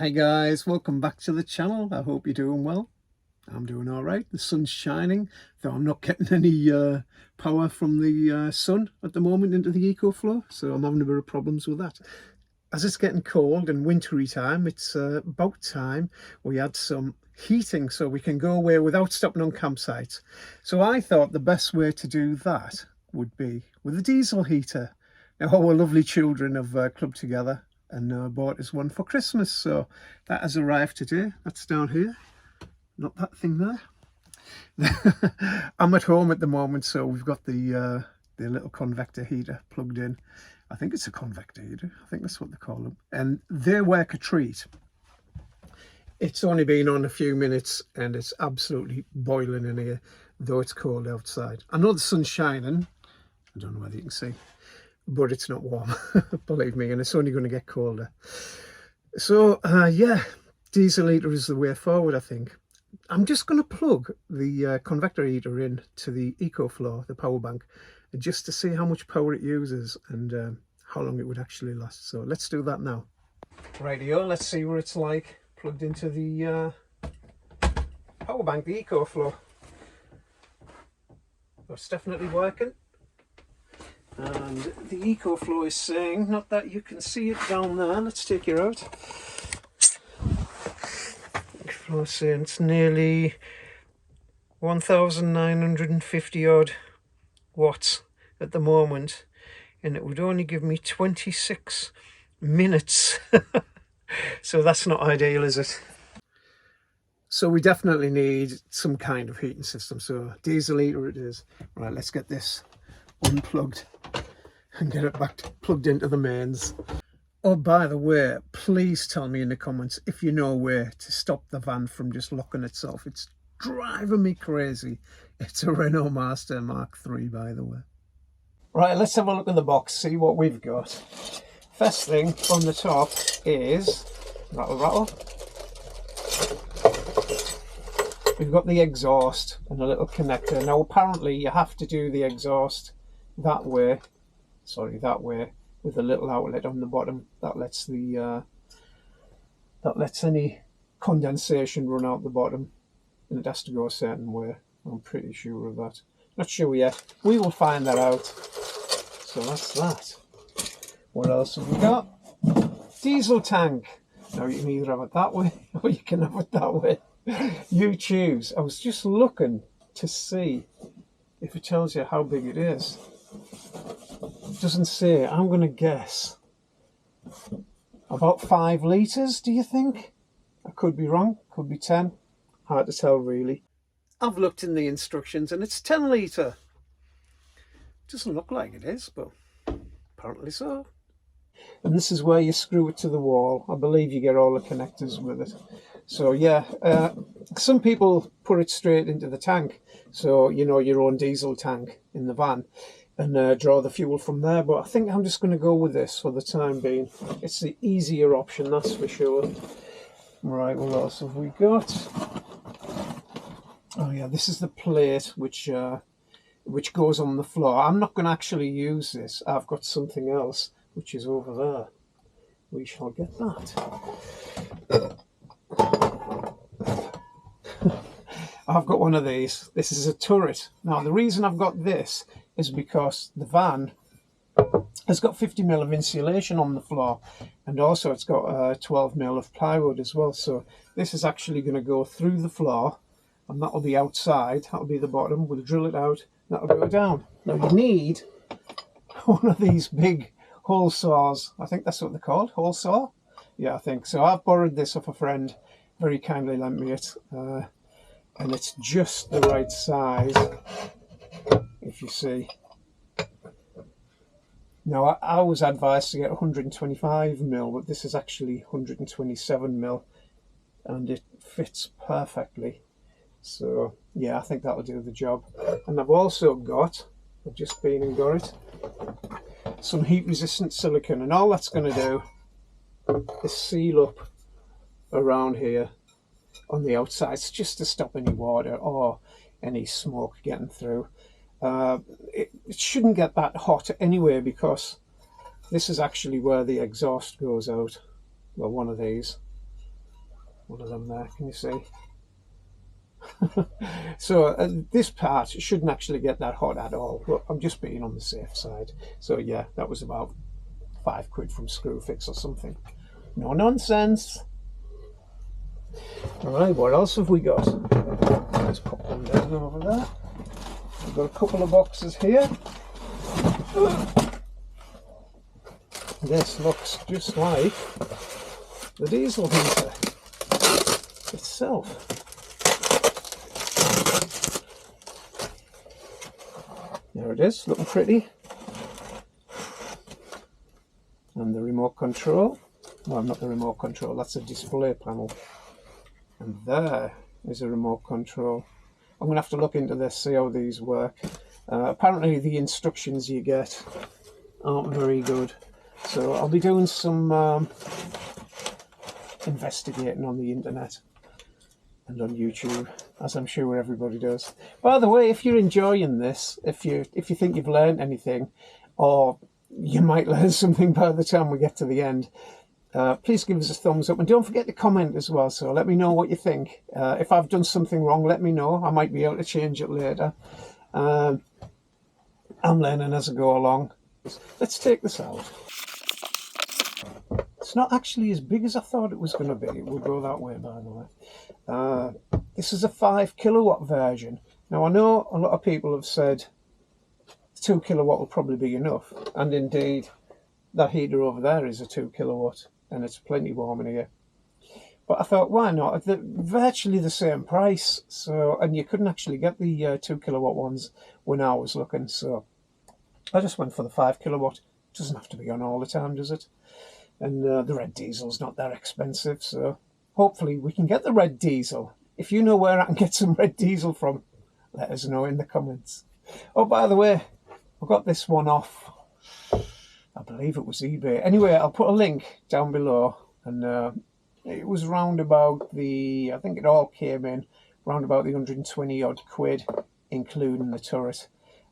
Hi guys, welcome back to the channel. I hope you're doing well. I'm doing all right. The sun's shining, though I'm not getting any power from the sun at the moment into the EcoFlow, so I'm having a bit of problems with that. As it's getting cold and wintry time, it's about time we had some heating so we can go away without stopping on campsites. So I thought the best way to do that would be with a diesel heater. Now our lovely children have clubbed together and bought us one for Christmas, so that has arrived today. That's down here, not that thing there. I'm at home at the moment, so we've got the little convector heater plugged in. I think it's a convector heater, I think that's what they call them, and they work a treat. It's only been on a few minutes and it's absolutely boiling in here, though it's cold outside. I know the sun's shining, I don't know whether you can see, but it's not warm, believe me, and it's only going to get colder. So yeah, diesel heater is the way forward, I think. I'm just going to plug the convector heater in to the EcoFlow, the power bank, just to see how much power it uses and how long it would actually last. So let's do that now. Rightio, let's see what it's like plugged into the power bank, the EcoFlow. It's definitely working. And the EcoFlow is saying, not that you can see it down there, let's take you out. EcoFlow is saying it's nearly 1950 odd watts at the moment, and it would only give me 26 minutes. So that's not ideal, is it? So we definitely need some kind of heating system, so diesel heater it is. Right, let's get this unplugged and get it back plugged into the mains. Oh, by the way, please tell me in the comments if you know a way to stop the van from just locking itself. It's driving me crazy. It's a Renault Master Mark III, by the way. Right, let's have a look in the box, see what we've got. First thing on the top is, rattle rattle, we've got the exhaust and a little connector. Now apparently you have to do the exhaust that way, with a little outlet on the bottom that lets the any condensation run out the bottom, and it has to go a certain way. I'm pretty sure of that. Not sure yet. We will find that out. So that's that. What else have we got? Diesel tank. Now you can either have it that way or you can have it that way. You choose. I was just looking to see if it tells you how big it is. It doesn't say. I'm going to guess about 5 litres, do you think? I could be wrong, could be 10. Hard to tell really. I've looked in the instructions and it's 10 litre. Doesn't look like it is, but apparently so. And this is where you screw it to the wall. I believe you get all the connectors with it. So yeah, some people put it straight into the tank, so you know, your own diesel tank in the van, and draw the fuel from there. But I think I'm just going to go with this for the time being. It's the easier option, that's for sure. Right, what else have we got? Oh yeah, this is the plate which goes on the floor. I'm not going to actually use this. I've got something else which is over there. We shall get that. I've got one of these. This is a turret. Now the reason I've got this is because the van has got 50mm of insulation on the floor, and also it's got 12mm of plywood as well. So this is actually going to go through the floor, and that'll be outside. That'll be the bottom. We'll drill it out. That'll go down. Now you need one of these big hole saws. I think that's what they're called. Hole saw? Yeah, I think so. I've borrowed this off a friend. Very kindly lent me it. And it's just the right size, if you see. Now I was advised to get 125mm, but this is actually 127mm, and it fits perfectly. So yeah, I think that'll do the job. And I've also got, I've just been and got it, some heat resistant silicone, and all that's going to do is seal up around here on the outsides, just to stop any water or any smoke getting through. It shouldn't get that hot anyway, because this is actually where the exhaust goes out. Well, one of these. one of them there, can you see? So this part shouldn't actually get that hot at all, but I'm just being on the safe side. So yeah, that was about £5 from Screwfix or something. No nonsense. All right, what else have we got? Let's pop them down over there. We've got a couple of boxes here. This looks just like the diesel heater itself. There it is, looking pretty. And the remote control. Well, not the remote control, that's a display panel. And there is a remote control. I'm going to have to look into this, see how these work. Apparently the instructions you get aren't very good. So I'll be doing some investigating on the internet and on YouTube, as I'm sure everybody does. By the way, if you're enjoying this, if you think you've learned anything, or you might learn something by the time we get to the end, please give us a thumbs up, and don't forget to comment as well, so let me know what you think. If I've done something wrong, let me know. I might be able to change it later. I'm learning as I go along. Let's take this out. It's not actually as big as I thought it was going to be. It will go that way, by the way. This is a 5 kilowatt version. Now I know a lot of people have said 2 kilowatt will probably be enough, and indeed that heater over there is a 2 kilowatt and it's plenty warm in here. But I thought, why not? They're virtually the same price, so, and you couldn't actually get the 2 kilowatt ones when I was looking, so I just went for the 5 kilowatt. It doesn't have to be on all the time, does it? And the red diesel's not that expensive, so hopefully we can get the red diesel. If you know where I can get some red diesel from, let us know in the comments. Oh, by the way, I got this one off, I believe it was eBay. Anyway, I'll put a link down below, and it was round about I think it all came in round about the 120 odd quid, including the turret.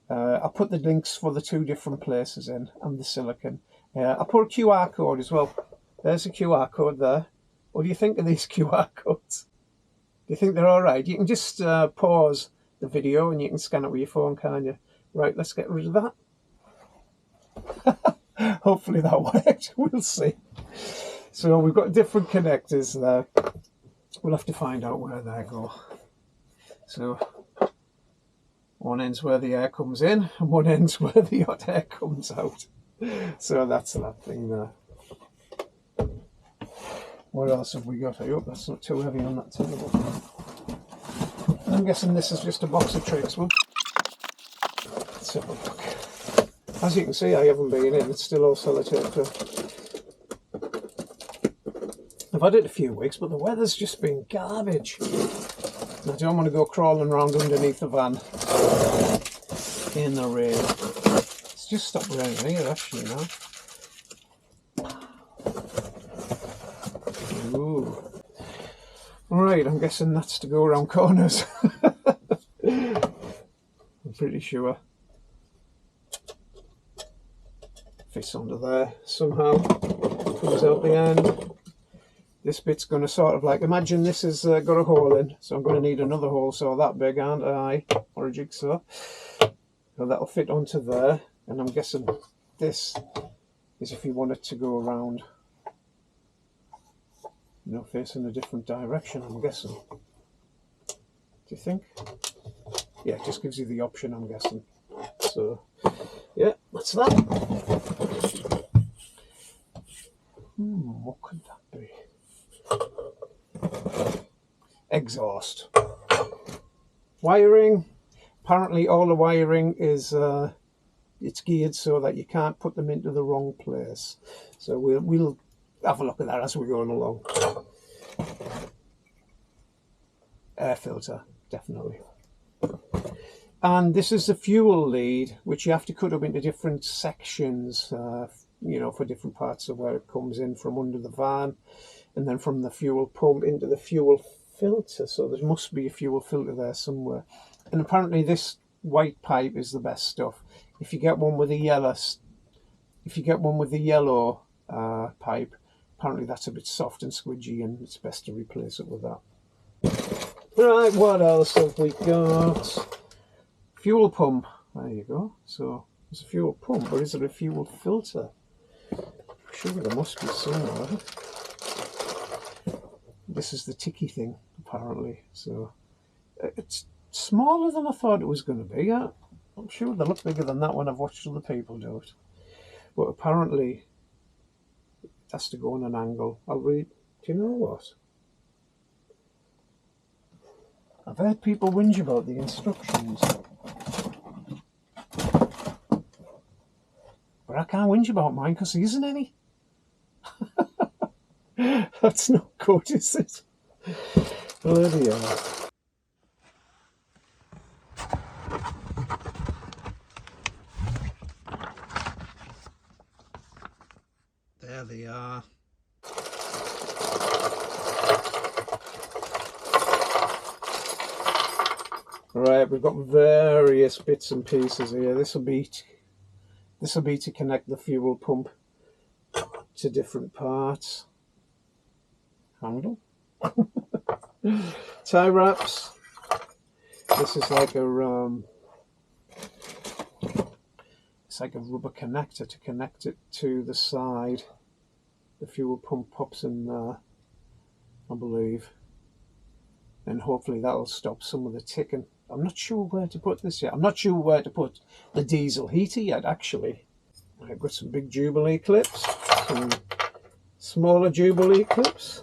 I'll put the links for the 2 different places in, and the silicon. I'll put a QR code as well. There's a QR code there. What do you think of these QR codes? Do you think they're all right? You can just pause the video and you can scan it with your phone, can't you? Right, let's get rid of that. Hopefully that worked. We'll see. So we've got different connectors there. We'll have to find out where they go. So one end's where the air comes in, and one end's where the hot air comes out. So that's that thing there. What else have we got? I hope that's not too heavy on that table. I'm guessing this is just a box of tricks one. Let's have a look. As you can see, I haven't been in. It's still all sellotape. I've had it a few weeks, but the weather's just been garbage. I don't want to go crawling around underneath the van in the rain. It's just stopped raining here, actually, now. Ooh. Right, I'm guessing that's to go around corners. I'm pretty sure. Fits under there somehow. Comes out the end. This bit's going to sort of like, imagine this has got a hole in, so I'm going to need another hole saw that big, aren't I? Or a jigsaw. So that'll fit onto there, and I'm guessing this is if you want it to go around, you know, facing a different direction, I'm guessing. Do you think? Yeah, it just gives you the option, I'm guessing. So, yeah, that's that. What could that be? Exhaust. Wiring. Apparently all the wiring is it's geared so that you can't put them into the wrong place. So we'll have a look at that as we're going along. Air filter, definitely. And this is the fuel lead, which you have to cut up into different sections, you know, for different parts of where it comes in from under the van, and then from the fuel pump into the fuel filter. So there must be a fuel filter there somewhere. And apparently this white pipe is the best stuff. If you get one with a yellow, pipe, apparently that's a bit soft and squidgy, and it's best to replace it with that. Right, what else have we got? Fuel pump. There you go. So there's a fuel pump, but is it a fuel filter? I'm sure there must be somewhere. This is the ticky thing, apparently. So it's smaller than I thought it was going to be. I'm sure they look bigger than that when I've watched other people do it. But apparently it has to go on an angle. I'll read. Do you know what? I've heard people whinge about the instructions. But I can't whinge about mine because there isn't any. That's not good, is it? Bloody hell. There they are. Right, we've got various bits and pieces here. This will be to connect the fuel pump to different parts. Handle. Tie wraps. This is like a it's like a rubber connector to connect it to the side. The fuel pump pops in there, I believe, and hopefully that'll stop some of the ticking. I'm not sure where to put this yet. I'm not sure where to put the diesel heater yet, actually. I've got some big Jubilee clips, some smaller Jubilee clips.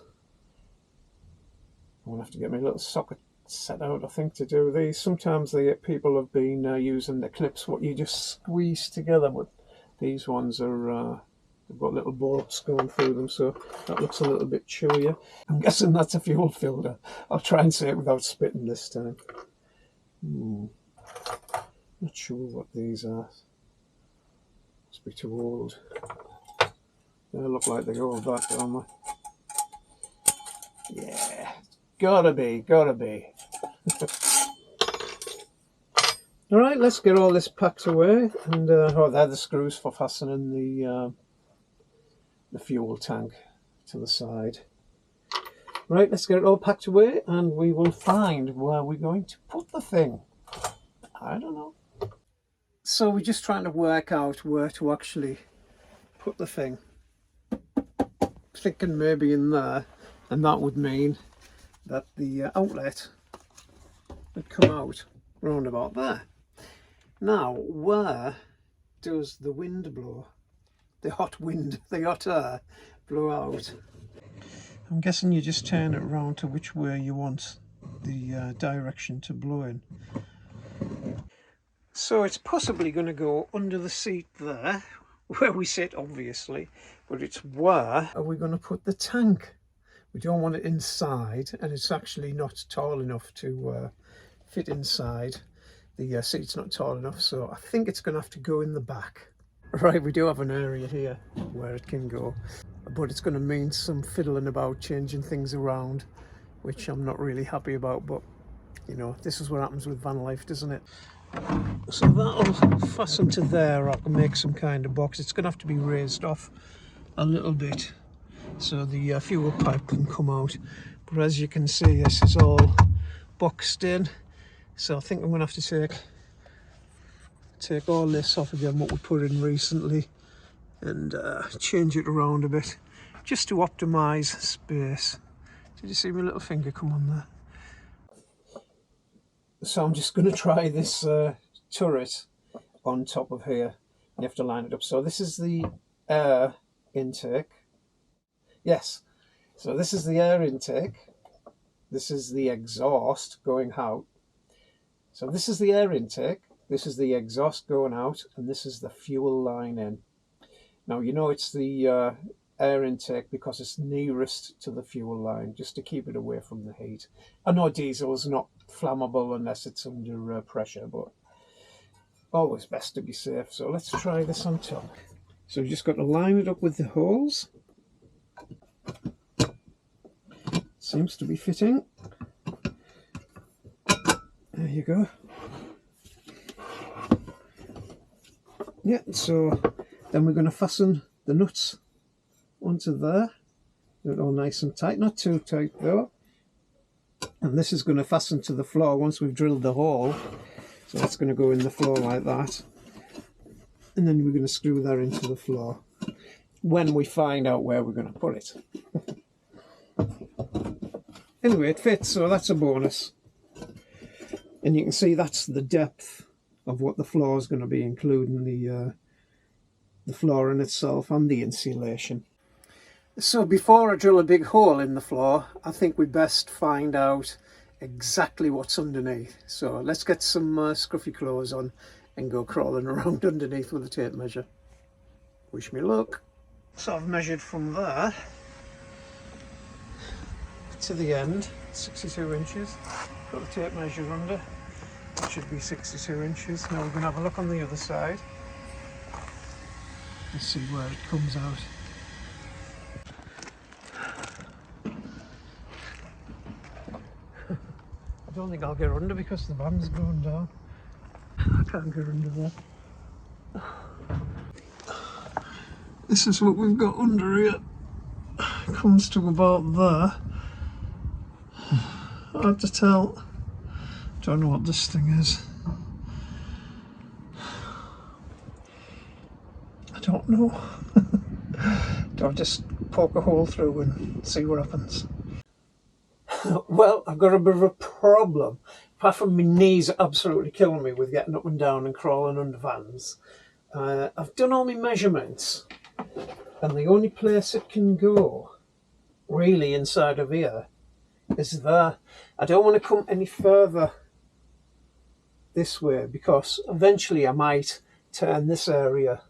I'm going to have to get my little socket set out, I think, to do these. Sometimes people have been using the clips what you just squeeze together, but these ones are they've got little bolts going through them, so that looks a little bit chewier. I'm guessing that's a fuel filter. I'll try and say it without spitting this time. Not sure what these are. Must be too old. They look like they go all back, don't they? Yeah, gotta be. All right, let's get all this packed away, and oh, they're the screws for fastening the fuel tank to the side. Right, let's get it all packed away, and we will find where we're going to put the thing. I don't know. So we're just trying to work out where to actually put the thing. Thinking maybe in there, and that would mean that the outlet would come out round about there. Now, where does the wind blow? The hot wind, the hot air blow out? I'm guessing you just turn it around to which way you want the direction to blow in. So it's possibly going to go under the seat there, where we sit obviously, but it's where are we going to put the tank? We don't want it inside, and it's actually not tall enough to fit inside. The seat's not tall enough, so I think it's going to have to go in the back. Right, we do have an area here where it can go, but it's going to mean some fiddling about, changing things around, which I'm not really happy about, but you know, this is what happens with van life, doesn't it? So that'll fasten to there. I can make some kind of box. It's going to have to be raised off a little bit so the fuel pipe can come out, but as you can see, this is all boxed in, so I think I'm going to have to take all this off again, what we put in recently, and change it around a bit just to optimize space. Did you see my little finger come on there? So I'm just going to try this turret on top of here. You have to line it up. So this is the air intake. Yes, so this is the air intake. This is the exhaust going out. So this is the air intake. This is the exhaust going out, and this is the fuel line in. Now, you know it's the air intake because it's nearest to the fuel line, just to keep it away from the heat. I know diesel is not flammable unless it's under pressure, but always best to be safe. So let's try this on top. So we just got to line it up with the holes. Seems to be fitting. There you go. Yeah, so then we're going to fasten the nuts onto there. it all nice and tight, not too tight though. And this is going to fasten to the floor once we've drilled the hole. So that's going to go in the floor like that. And then we're going to screw that into the floor when we find out where we're going to put it. Anyway, it fits, so that's a bonus. And you can see that's the depth of what the floor is going to be, including the flooring itself and the insulation. So before I drill a big hole in the floor, I think we best find out exactly what's underneath. So let's get some scruffy clothes on and go crawling around underneath with a tape measure. Wish me luck. So I've measured from there to the end, 62 inches. Got the tape measure under. It should be 62 inches. Now we're going to have a look on the other side and see where it comes out. I don't think I'll get under because the van's going down. I can't get under there. This is what we've got under here. It comes to about there. Hard to tell. Don't know what this thing is. I don't know. Do I just poke a hole through and see what happens? Well, I've got a bit of a problem. Apart from my knees absolutely killing me with getting up and down and crawling under vans, I've done all my measurements, and the only place it can go really inside of here is there. I don't want to come any further this way because eventually I might turn this area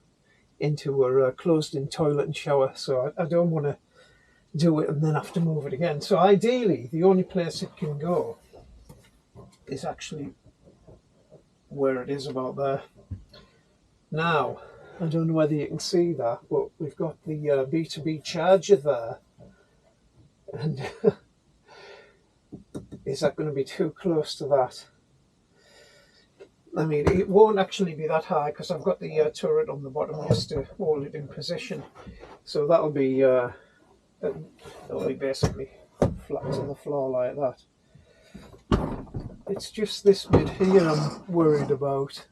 into a closed-in toilet and shower, so I don't want to do it and then have to move it again. So ideally the only place it can go is actually where it is about there. Now I don't know whether you can see that, but we've got the B2B charger there, and is that going to be too close to that? I mean, it won't actually be that high because I've got the turret on the bottom just to hold it in position, so that'll be basically flat to the floor like that. It's just this bit here I'm worried about.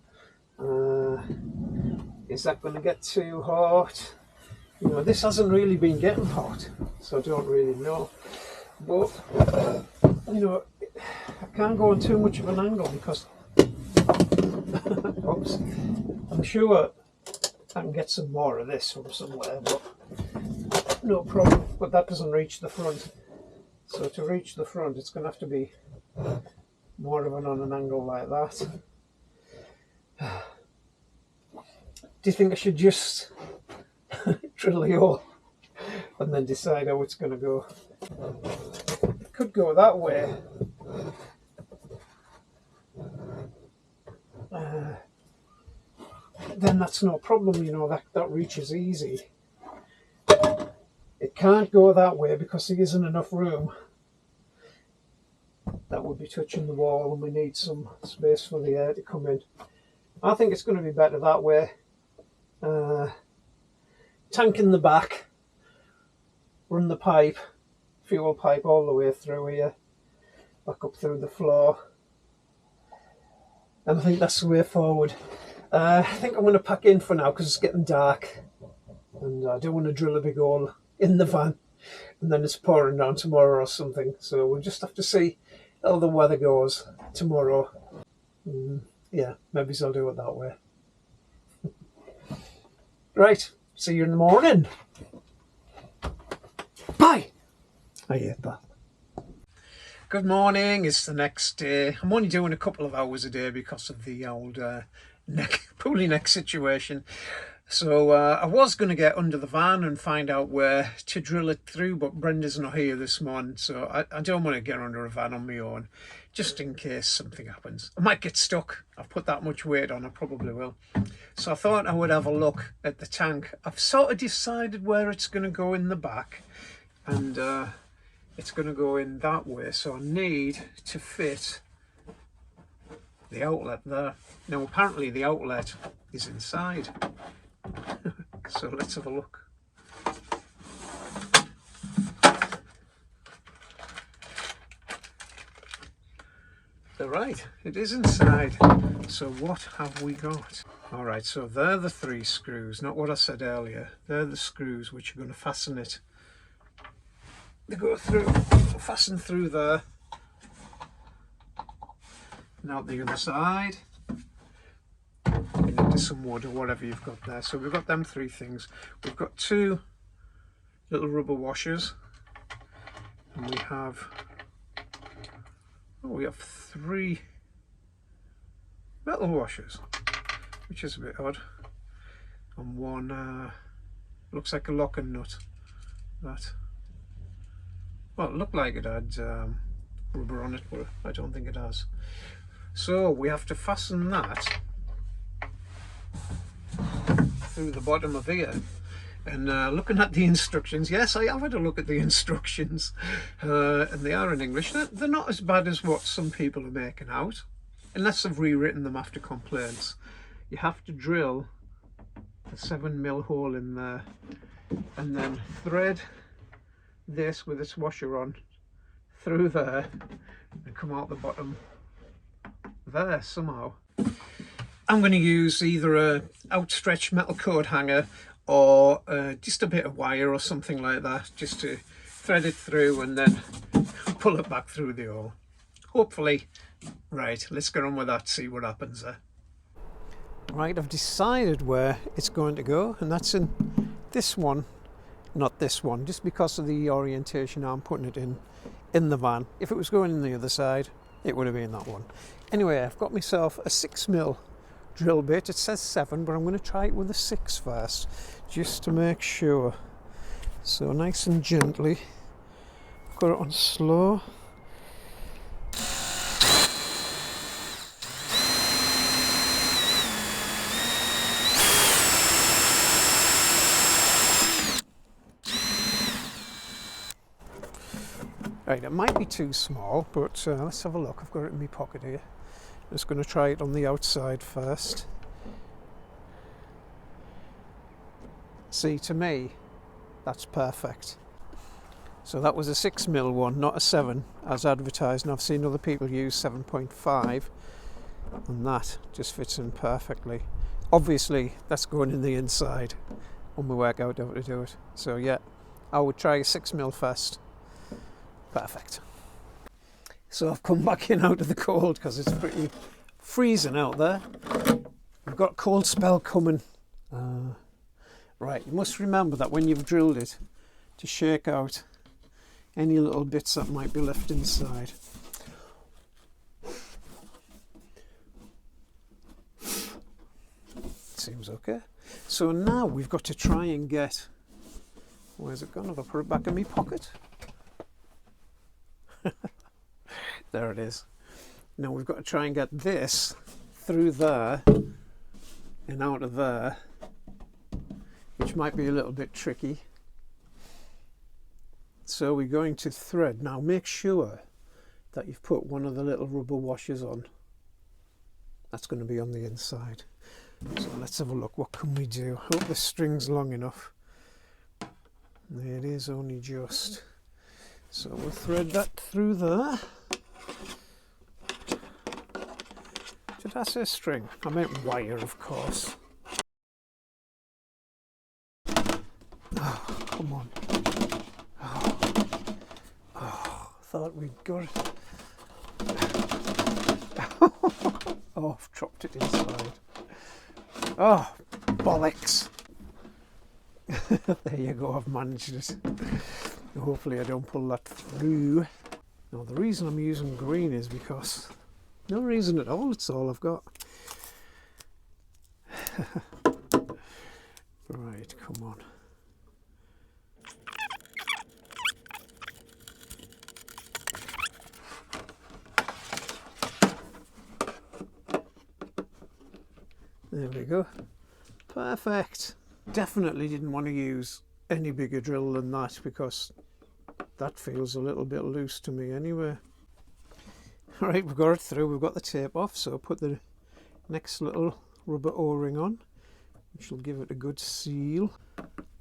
Is that going to get too hot? You know, this hasn't really been getting hot, so I don't really know. But, you know, I can't go on too much of an angle because oops, I'm sure I can get some more of this from somewhere, but no problem. But that doesn't reach the front. So to reach the front, it's going to have to be more of on an angle like that. Do you think I should just drill the hole and then decide how it's going to go? It could go that way. Then that's no problem, you know, that reaches easy. It can't go that way because there isn't enough room. That would be touching the wall and we need some space for the air to come in. I think it's going to be better that way. Tank in the back, run the pipe, fuel pipe all the way through here, back up through the floor. And I think that's the way forward. I think I'm going to pack in for now because it's getting dark and I don't want to drill a big hole in the van and then it's pouring down tomorrow or something. So we'll just have to see how the weather goes tomorrow. Yeah, maybe I'll do it that way. Right, see you in the morning. Bye. I hate that. Good morning, it's the next day. I'm only doing a couple of hours a day because of the old pulley neck situation. So I was going to get under the van and find out where to drill it through, but Brenda's not here this morning, so I don't want to get under a van on my own, just in case something happens. I might get stuck. I've put that much weight on, I probably will. So I thought I would have a look at the tank. I've sort of decided where it's going to go in the back, and it's going to go in that way, so I need to fit the outlet there. Now apparently the outlet is inside. So let's have a look. So right, it is inside. So what have we got? Alright, so they're the 3 screws, not what I said earlier. They're the screws which are going to fasten it. They go through, fasten through there. And out the other side. And into some wood or whatever you've got there. So we've got them 3 things. We've got 2 little rubber washers. And we have 3 metal washers, which is a bit odd. And one looks like a lock and nut. That, well, it looked like it had rubber on it, but I don't think it has. So we have to fasten that through the bottom of here. And looking at the instructions, yes, I have had a look at the instructions, and they are in English. They're not as bad as what some people are making out, unless they've rewritten them after complaints. You have to drill a 7mm hole in there, and then thread this with its washer on through there, and come out the bottom there somehow. I'm going to use either a outstretched metal coat hanger or just a bit of wire or something like that, just to thread it through and then pull it back through the hole. Hopefully. Right, let's get on with that, see what happens there. Right, I've decided where it's going to go, and that's in this one, not this one, just because of the orientation I'm putting it in the van. If it was going in the other side, it would have been that one. Anyway, I've got myself a 6mm drill bit. It says 7, but I'm going to try it with a 6 first, just to make sure. So nice and gently, got it on slow. Right, it might be too small, but let's have a look. I've got it in my pocket here. I'm just going to try it on the outside first. See, to me, that's perfect. So that was a 6mm one, not a 7, as advertised, and I've seen other people use 7.5, and that just fits in perfectly. Obviously, that's going in the inside when we work out how to do it. So yeah, I would try a 6mm first. Perfect. So I've come back in out of the cold because it's pretty freezing out there. We've got a cold spell coming. Right, you must remember that when you've drilled it, to shake out any little bits that might be left inside. Seems okay. So now we've got to try and get, where's it gone? Have I put it back in my pocket? There it is. Now we've got to try and get this through there and out of there, which might be a little bit tricky. So we're going to thread. Now make sure that you've put one of the little rubber washers on. That's going to be on the inside. So let's have a look. What can we do? Hope the string's long enough. It is only just. So we'll thread that through there. Did I say string? I meant wire, of course. Oh, come on. Oh, thought we'd got it. Oh, I've dropped it inside. Oh, bollocks. There you go, I've managed it. Hopefully I don't pull that through. Now the reason I'm using green is because, no reason at all, it's all I've got. Right, come on. There we go. Perfect. Definitely didn't want to use any bigger drill than that because that feels a little bit loose to me anyway. Alright, we've got it through, we've got the tape off, so put the next little rubber O-ring on, which will give it a good seal.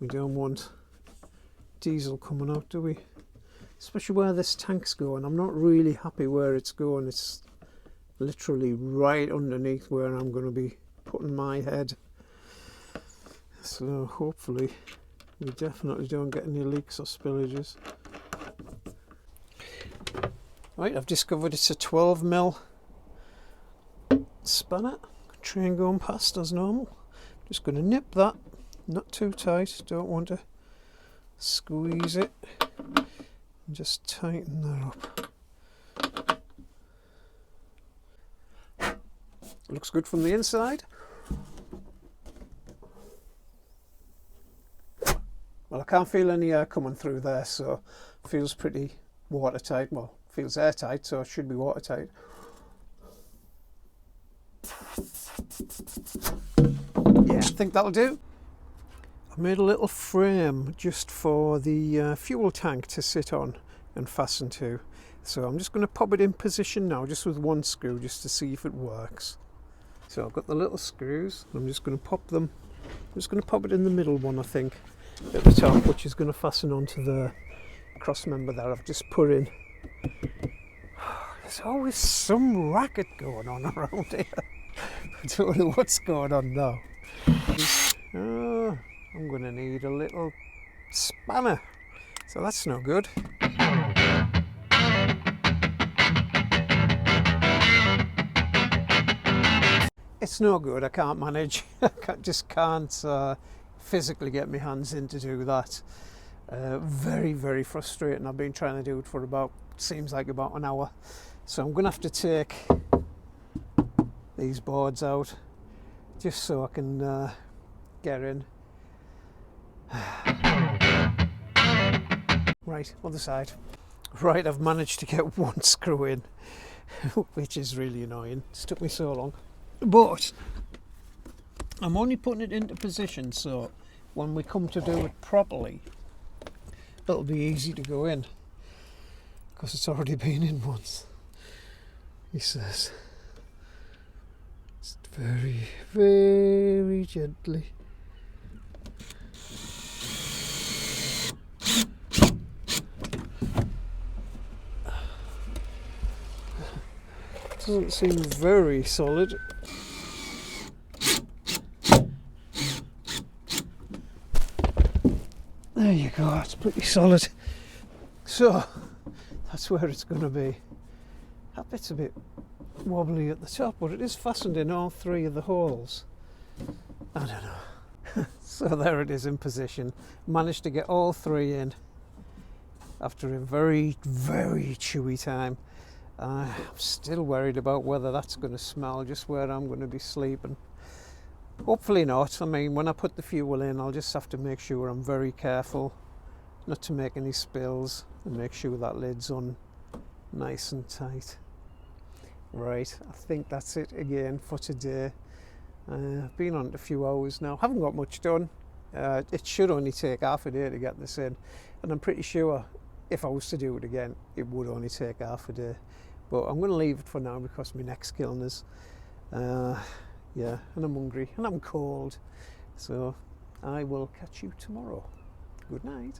We don't want diesel coming out, do we? Especially where this tank's going. I'm not really happy where it's going. It's literally right underneath where I'm going to be putting my head. So hopefully we definitely don't get any leaks or spillages. Right, I've discovered it's a 12mm spanner. Train going past as normal. Just going to nip that, not too tight, don't want to squeeze it, and just tighten that up. Looks good from the inside. Well, I can't feel any air coming through there, so it feels pretty watertight. Well, it feels airtight, so it should be watertight. Yeah, I think that'll do. I made a little frame just for the fuel tank to sit on and fasten to. So I'm just going to pop it in position now, just with one screw, just to see if it works. So I've got the little screws. I'm just going to pop them. I'm just going to pop it in the middle one, I think, at the top, which is going to fasten onto the cross member that I've just put in. There's always some racket going on around here. I don't know what's going on now. Oh, I'm going to need a little spanner, so that's no good. It's no good, I can't manage. I just can't physically get my hands in to do that. Very, very frustrating. I've been trying to do it for about, seems like about an hour. So I'm going to have to take these boards out just so I can get in. Right, other side. Right, I've managed to get one screw in, which is really annoying. It's took me so long. But I'm only putting it into position, so when we come to do it properly, it'll be easy to go in, because it's already been in once. He says, just very, very gently. Doesn't seem very solid. There you go, it's pretty solid. So that's where it's going to be. That bit's a bit wobbly at the top, but it is fastened in all three of the holes. I don't know. So there it is in position. Managed to get all three in after a very, very chewy time. I'm still worried about whether that's going to smell just where I'm going to be sleeping. Hopefully not. I mean, when I put the fuel in, I'll just have to make sure I'm very careful not to make any spills and make sure that lid's on nice and tight. Right, I think that's it again for today. I've been on it a few hours now. Haven't got much done. It should only take half a day to get this in, and I'm pretty sure if I was to do it again, it would only take half a day. But I'm going to leave it for now because my neck's killing us. Yeah, and I'm hungry and I'm cold. So I will catch you tomorrow. Good night.